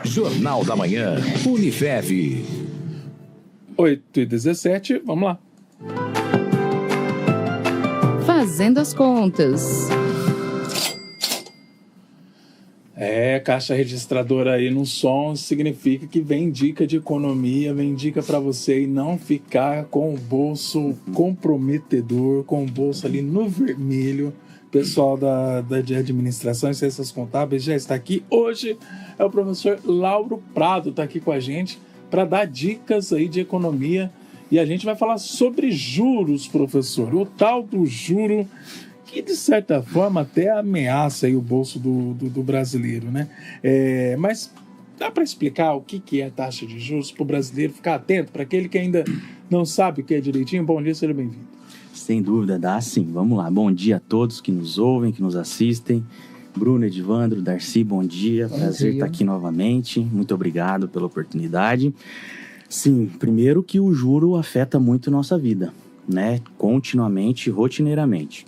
Jornal da Manhã, Unifev. 8h17, vamos lá. Fazendo as contas. Caixa registradora aí no som significa que vem dica de economia, vem dica para você não ficar com o bolso comprometedor, com o bolso ali no vermelho. Pessoal de administração e ciências contábeis já está aqui. Hoje é o professor Lauro Prado, está aqui com a gente para dar dicas aí de economia. E a gente vai falar sobre juros, professor. O tal do juro que, de certa forma, até ameaça aí o bolso do brasileiro, né? Mas dá para explicar o que é a taxa de juros para o brasileiro ficar atento, para aquele que ainda não sabe o que é direitinho? Bom dia, seja bem-vindo. Sem dúvida, dá sim. Vamos lá. Bom dia a todos que nos ouvem, que nos assistem. Bruno, Edivandro, Darcy, bom dia. Prazer estar aqui novamente. Muito obrigado pela oportunidade. Sim, primeiro que o juro afeta muito nossa vida, né? Continuamente, rotineiramente.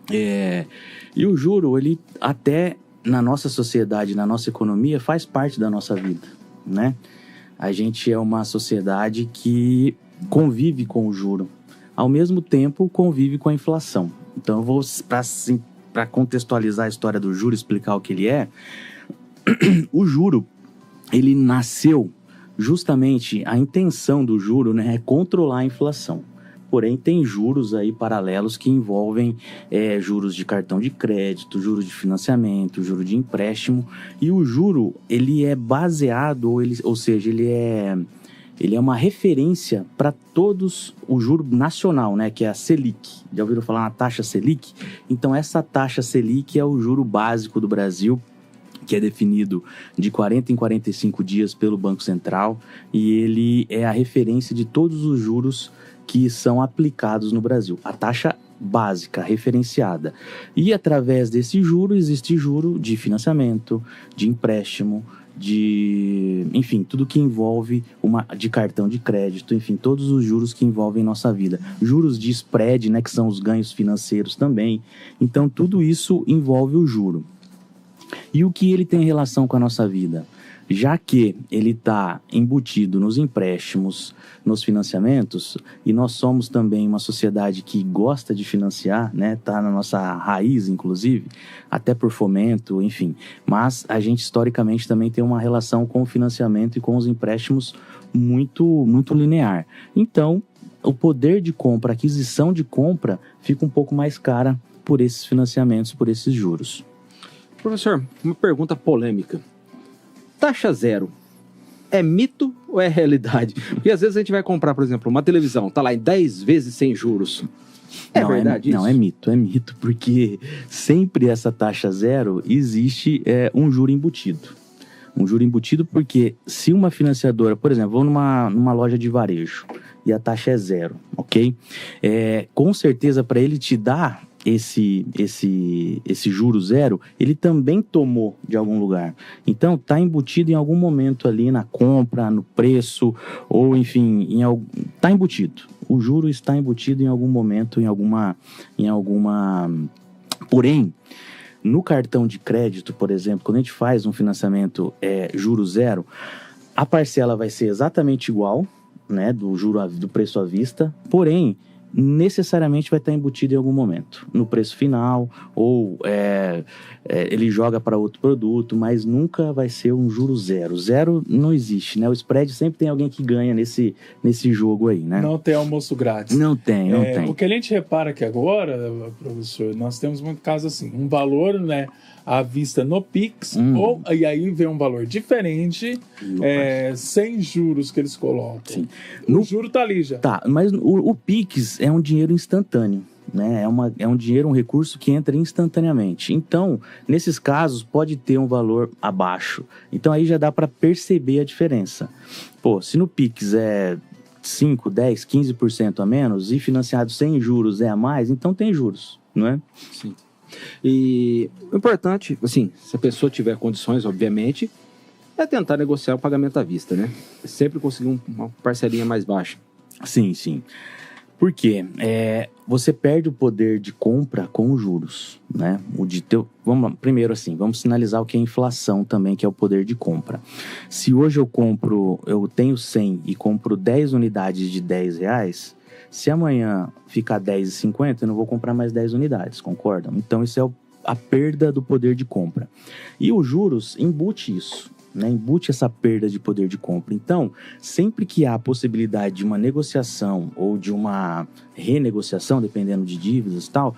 E o juro, ele até na nossa sociedade, na nossa economia, faz parte da nossa vida, né? A gente é uma sociedade que convive com o juro. Ao mesmo tempo, convive com a inflação. Então, eu vou, para contextualizar a história do juro, explicar o que ele é. O juro, ele nasceu justamente, a intenção do juro, né, é controlar a inflação. Porém, tem juros aí paralelos que envolvem juros de cartão de crédito, juros de financiamento, juro de empréstimo. E o juro, ele é baseado, ou seja, ele é uma referência para todos, o juro nacional, né, que é a Selic. Já ouviram falar na taxa Selic? Então, essa taxa Selic é o juro básico do Brasil, que é definido de 40 em 45 dias pelo Banco Central, e ele é a referência de todos os juros que são aplicados no Brasil. A taxa básica, referenciada. E através desse juro, existe juro de financiamento, de empréstimo, enfim, tudo que envolve de cartão de crédito, enfim, todos os juros que envolvem nossa vida. Juros de spread, né, que são os ganhos financeiros também. Então, tudo isso envolve o juro. E o que ele tem relação com a nossa vida? Já que ele está embutido nos empréstimos, nos financiamentos, e nós somos também uma sociedade que gosta de financiar, né? Está na nossa raiz, inclusive, até por fomento, enfim. Mas a gente, historicamente, também tem uma relação com o financiamento e com os empréstimos muito, muito linear. Então, o poder de compra, a aquisição de compra, fica um pouco mais cara por esses financiamentos, por esses juros. Professor, uma pergunta polêmica. Taxa zero é mito ou é realidade? Porque às vezes a gente vai comprar, por exemplo, uma televisão, tá lá em 10 vezes sem juros. Não, verdade isso? Não, é mito, porque sempre essa taxa zero existe um juro embutido. Um juro embutido porque se uma financiadora, por exemplo, vou numa loja de varejo e a taxa é zero, ok? Com certeza, para ele te dar esse juro zero, ele também tomou de algum lugar. Então, está embutido em algum momento ali na compra, no preço, ou enfim, está embutido. O juro está embutido em algum momento, em alguma... Porém, no cartão de crédito, por exemplo, quando a gente faz um financiamento juro zero, a parcela vai ser exatamente igual, né, do preço à vista, porém, necessariamente vai estar embutido em algum momento, no preço final, ou ele joga para outro produto, mas nunca vai ser um juro zero. Zero não existe, né? O spread sempre tem alguém que ganha nesse jogo aí, né? Não tem almoço grátis. Não tem. O que a gente repara aqui agora, professor, nós temos muito caso assim, um valor, né, à vista no Pix, e aí vem um valor diferente, sem juros que eles colocam. Sim. O juro tá ali já. Tá, mas o Pix é um dinheiro instantâneo, né? É um dinheiro, um recurso que entra instantaneamente. Então, nesses casos, pode ter um valor abaixo. Então, aí já dá para perceber a diferença. Pô, se no Pix é 5, 10, 15% a menos e financiado sem juros é a mais, então tem juros, não é? Sim. E o importante, assim, se a pessoa tiver condições, obviamente, é tentar negociar o pagamento à vista, né? Sempre conseguir uma parcelinha mais baixa. Sim, sim. Por quê? você perde o poder de compra com os juros, né? Vamos lá, primeiro assim, vamos sinalizar o que é inflação também, que é o poder de compra. Se hoje eu tenho 100 e compro 10 unidades de R$10, se amanhã ficar 10,50, eu não vou comprar mais 10 unidades, concordam? Então isso é a perda do poder de compra. E os juros embute isso, né? Embute essa perda de poder de compra. Então, sempre que há a possibilidade de uma negociação ou de uma renegociação, dependendo de dívidas e tal,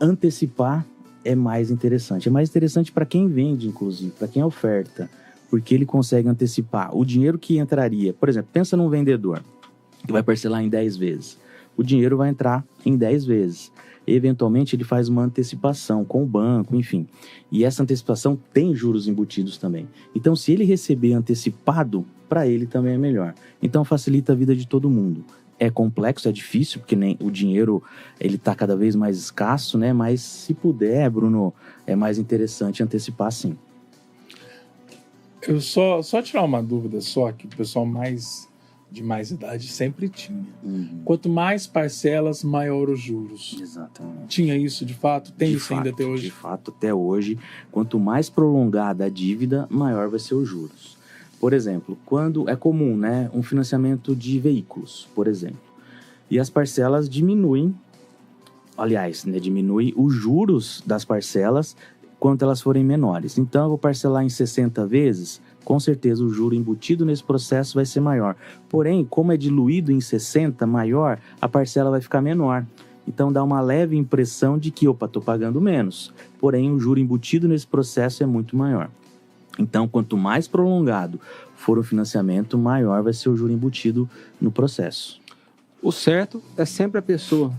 antecipar é mais interessante. É mais interessante para quem vende, inclusive, para quem oferta, porque ele consegue antecipar. O dinheiro que entraria, por exemplo, pensa num vendedor que vai parcelar em 10 vezes. O dinheiro vai entrar em 10 vezes. Eventualmente, ele faz uma antecipação com o banco, enfim. E essa antecipação tem juros embutidos também. Então, se ele receber antecipado, para ele também é melhor. Então, facilita a vida de todo mundo. É complexo, é difícil, porque nem o dinheiro ele está cada vez mais escasso, né? Mas se puder, Bruno, é mais interessante antecipar sim. Eu só tirar uma dúvida só, que o pessoal de mais idade sempre tinha. Quanto mais parcelas, maior os juros. Exatamente. Tinha isso de fato? Tem isso ainda até hoje? De fato, até hoje. Quanto mais prolongada a dívida, maior vai ser os juros. Por exemplo, quando é comum, né, um financiamento de veículos, por exemplo, e as parcelas diminuem, aliás, né, diminui os juros das parcelas quando elas forem menores. Então, eu vou parcelar em 60 vezes, com certeza o juro embutido nesse processo vai ser maior. Porém, como é diluído em 60 maior, a parcela vai ficar menor. Então, dá uma leve impressão de que, estou pagando menos. Porém, o juro embutido nesse processo é muito maior. Então, quanto mais prolongado for o financiamento, maior vai ser o juro embutido no processo. O certo é sempre a pessoa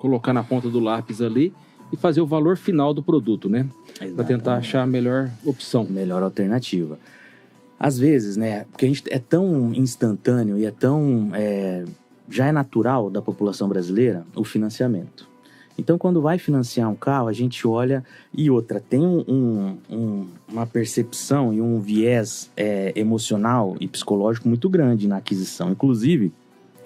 colocar na ponta do lápis ali e fazer o valor final do produto, né? Para tentar achar a melhor opção. Melhor alternativa. Às vezes, né, porque a gente é tão instantâneo e é tão... já é natural da população brasileira o financiamento. Então, quando vai financiar um carro, a gente olha... E outra, tem uma percepção e um viés emocional e psicológico muito grande na aquisição. Inclusive,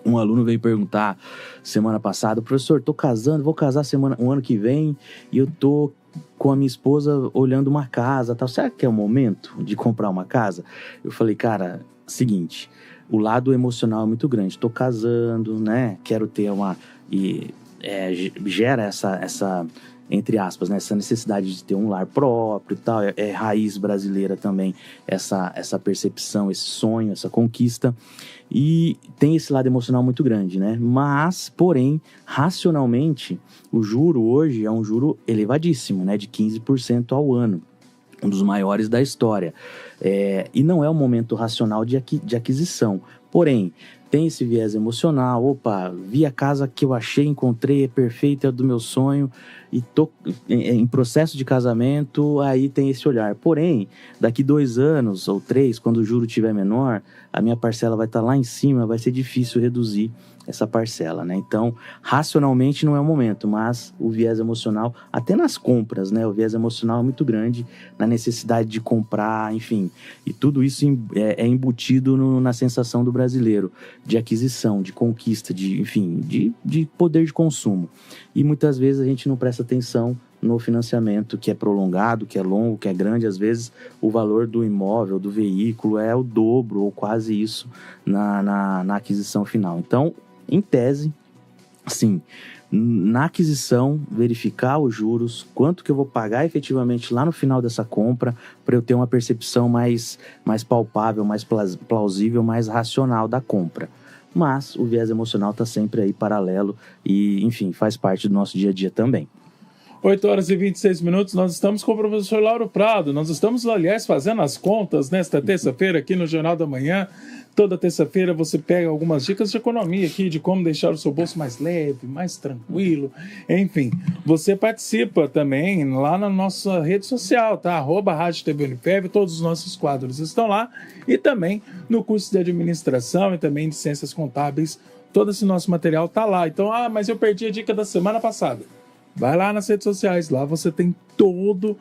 um aluno veio perguntar semana passada: professor, tô casando, vou casar um ano que vem e eu tô com a minha esposa olhando uma casa, tal. Será que é o momento de comprar uma casa? Eu falei, cara, seguinte, o lado emocional é muito grande. Tô casando, né? Quero ter gera essa, entre aspas, né, essa necessidade de ter um lar próprio e tal, é raiz brasileira também, essa percepção, esse sonho, essa conquista, e tem esse lado emocional muito grande, né, mas, porém, racionalmente, o juro hoje é um juro elevadíssimo, né, de 15% ao ano, um dos maiores da história, e não é um momento racional de aquisição, porém, tem esse viés emocional, vi a casa que eu achei, encontrei, é perfeita, é do meu sonho, e tô em processo de casamento, aí tem esse olhar. Porém, daqui 2 anos ou 3, quando o juro estiver menor, a minha parcela vai estar lá em cima, vai ser difícil reduzir essa parcela, né? Então, racionalmente não é o momento, mas o viés emocional, até nas compras, né? O viés emocional é muito grande na necessidade de comprar, enfim. E tudo isso é embutido na sensação do brasileiro, de aquisição, de conquista, de poder de consumo. E muitas vezes a gente não presta atenção no financiamento, que é prolongado, que é longo, que é grande. Às vezes o valor do imóvel, do veículo é o dobro ou quase isso na aquisição final. Então, em tese, sim, na aquisição, verificar os juros, quanto que eu vou pagar efetivamente lá no final dessa compra, para eu ter uma percepção mais palpável, mais plausível, mais racional da compra. Mas o viés emocional está sempre aí paralelo e, enfim, faz parte do nosso dia a dia também. 8h26, nós estamos com o professor Lauro Prado. Nós estamos, aliás, fazendo as contas nesta terça-feira aqui no Jornal da Manhã. Toda terça-feira você pega algumas dicas de economia aqui, de como deixar o seu bolso mais leve, mais tranquilo. Enfim, você participa também lá na nossa rede social, tá? @Rádio TV Unifev, todos os nossos quadros estão lá. E também no curso de administração e também de ciências contábeis, todo esse nosso material tá lá. Então, mas eu perdi a dica da semana passada. Vai lá nas redes sociais, lá você tem todo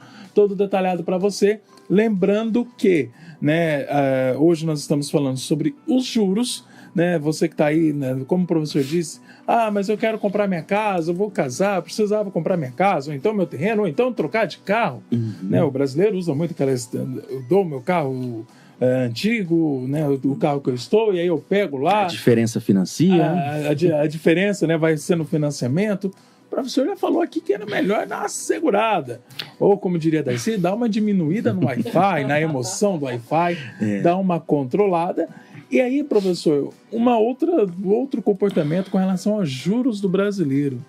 detalhado para você. Lembrando que, né, hoje nós estamos falando sobre os juros, né? Você que está aí, né? Como o professor disse, mas eu quero comprar minha casa, eu vou casar, eu precisava comprar minha casa, ou então meu terreno, ou então trocar de carro. Né? O brasileiro usa muito aquelas... Eu dou meu carro antigo, né? O carro que eu estou, e aí eu pego lá... A diferença financia. A diferença, né? Vai ser no financiamento. O professor já falou aqui que era melhor dar uma segurada. Ou, como diria Darcy, dar uma diminuída no Wi-Fi, na emoção do Wi-Fi, dar uma controlada. E aí, professor, outro comportamento com relação aos juros do brasileiro.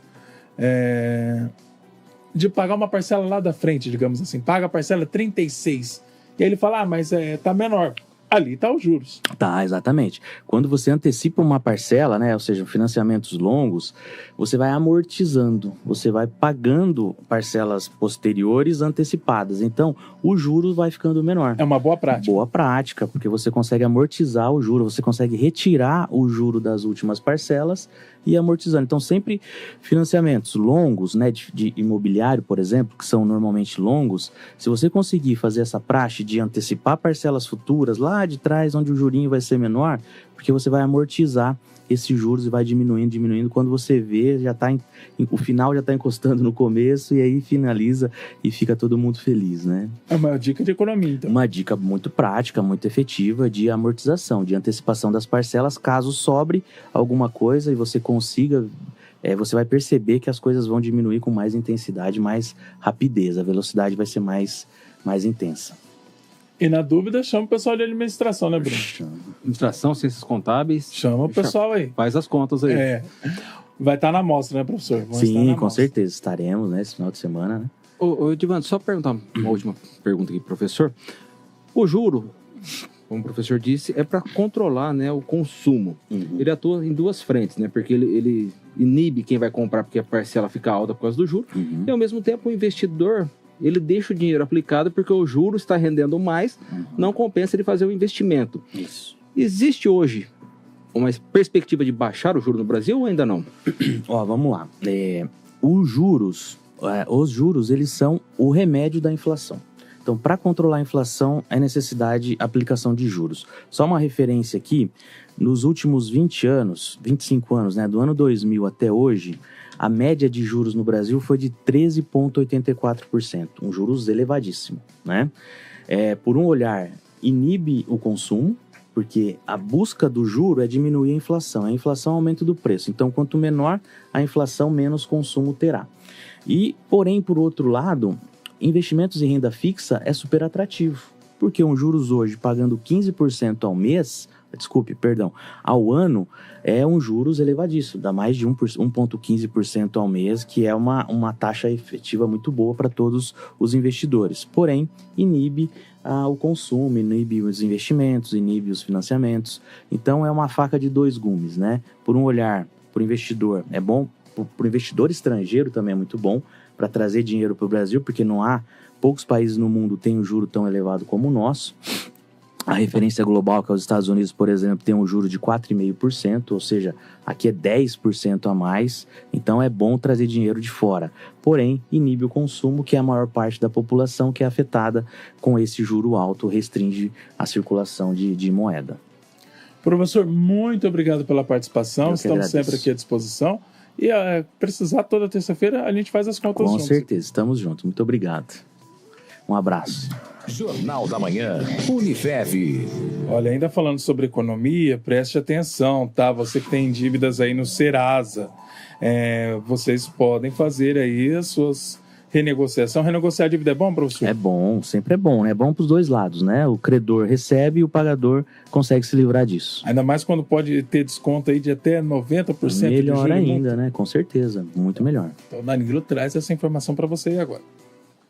De pagar uma parcela lá da frente, digamos assim. Paga a parcela 36. E aí ele fala, mas tá menor. Ali tá os juros. Tá, exatamente. Quando você antecipa uma parcela, né, ou seja, financiamentos longos, você vai amortizando, você vai pagando parcelas posteriores antecipadas. Então, o juro vai ficando menor. É uma boa prática. Boa prática, porque você consegue amortizar o juro, você consegue retirar o juro das últimas parcelas e amortizando. Então, sempre financiamentos longos, né, de imobiliário, por exemplo, que são normalmente longos, se você conseguir fazer essa praxe de antecipar parcelas futuras lá de trás, onde o jurinho vai ser menor, porque você vai amortizar esses juros e vai diminuindo, quando você vê, o final já está encostando no começo, e aí finaliza e fica todo mundo feliz, né? É uma dica de economia, então. Uma dica muito prática, muito efetiva de amortização, de antecipação das parcelas, caso sobre alguma coisa e você consiga, você vai perceber que as coisas vão diminuir com mais intensidade, mais rapidez, a velocidade vai ser mais intensa. E na dúvida, chama o pessoal de administração, né, Bruno? Administração, ciências contábeis. Chama o pessoal aí. Faz as contas aí. Vai estar na mostra, né, professor? Sim, com certeza. Estaremos, né, esse final de semana, né? Ô, Edivando, só perguntar uma última pergunta aqui, professor. O juro, como o professor disse, é para controlar, né, o consumo. Ele atua em duas frentes, né? Porque ele inibe quem vai comprar porque a parcela fica alta por causa do juro. E, ao mesmo tempo, o investidor... ele deixa o dinheiro aplicado porque o juro está rendendo mais, não compensa ele fazer o investimento. Isso. Existe hoje uma perspectiva de baixar o juro no Brasil ou ainda não? Vamos lá. Os juros, eles são o remédio da inflação. Então, para controlar a inflação, é necessidade de aplicação de juros. Só uma referência aqui, nos últimos 25 anos, né, do ano 2000 até hoje, a média de juros no Brasil foi de 13,84%, um juros elevadíssimo, né? Por um olhar, inibe o consumo, porque a busca do juro é diminuir a inflação. A inflação é o aumento do preço. Então, quanto menor a inflação, menos consumo terá. Porém, por outro lado, investimentos em renda fixa é super atrativo, porque um juros hoje pagando 15% ao ano, é um juros elevadíssimo, dá mais de 1,15% ao mês, que é uma taxa efetiva muito boa para todos os investidores. Porém, inibe o consumo, inibe os investimentos, inibe os financiamentos. Então, é uma faca de dois gumes, né? Por um olhar, para o investidor é bom, para o investidor estrangeiro também é muito bom, para trazer dinheiro para o Brasil, porque poucos países no mundo têm um juro tão elevado como o nosso. A referência global, que é os Estados Unidos, por exemplo, tem um juro de 4,5%, ou seja, aqui é 10% a mais, então é bom trazer dinheiro de fora. Porém, inibe o consumo, que é a maior parte da população que é afetada com esse juro alto, restringe a circulação de moeda. Professor, muito obrigado pela participação, estamos sempre aqui à disposição. E precisar, toda terça-feira, a gente faz as contas juntos. Com certeza, estamos juntos. Muito obrigado. Um abraço. Jornal da Manhã, Unifev. Olha, ainda falando sobre economia, preste atenção, tá? Você que tem dívidas aí no Serasa, vocês podem fazer aí as suas renegociações. Renegociar a dívida é bom, professor? É bom, sempre é bom, né? É bom para os dois lados, né? O credor recebe e o pagador consegue se livrar disso. Ainda mais quando pode ter desconto aí de até 90%. Melhor ainda, né? Com certeza, muito melhor. Então o Danilo traz essa informação para você aí agora.